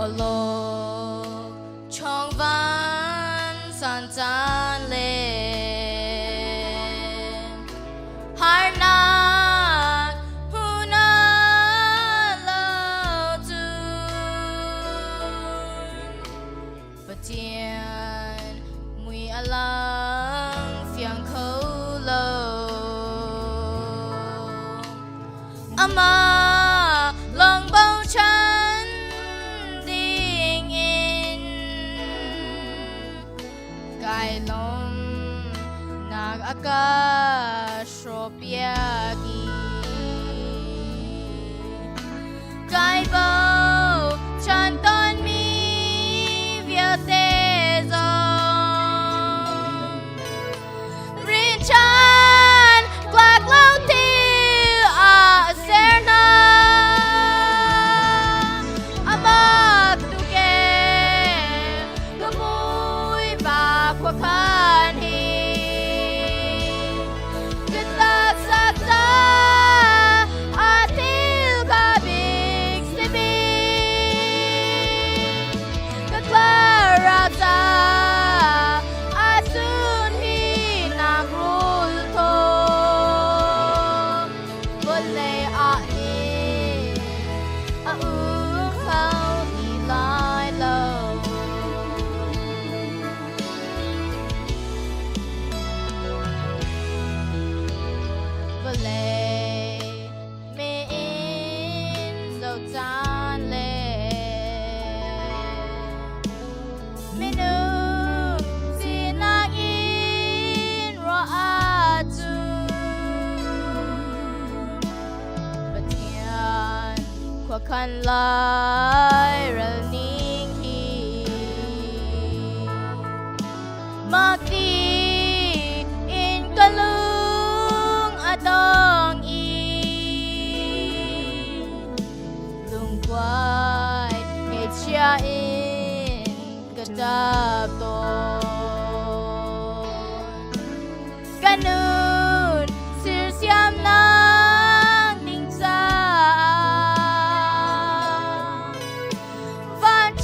lo chong van san san le har na hu na lo tu but tian mui alang phiang khâu lo ama lòng bao chân đình in cái lòng nag aka shopiagi cái bao chân ton mi via te zong rin chan quạt lâu tiêu a serna Khuakhan hi kita sakta atil ka big sibi kaklarata asun hi nagrul to boleh ahi aung kau ilai lo lệ mê in dầu tan lệ mê nu xin nang in ro a tu bất thiện Khuakhan lai rel ning hi mặc đi in kalu tong y lung quay ngày chia in cái đáp tôn ganun sir siam nang ning sa van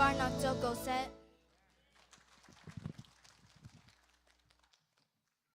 Star Nocto Go Set.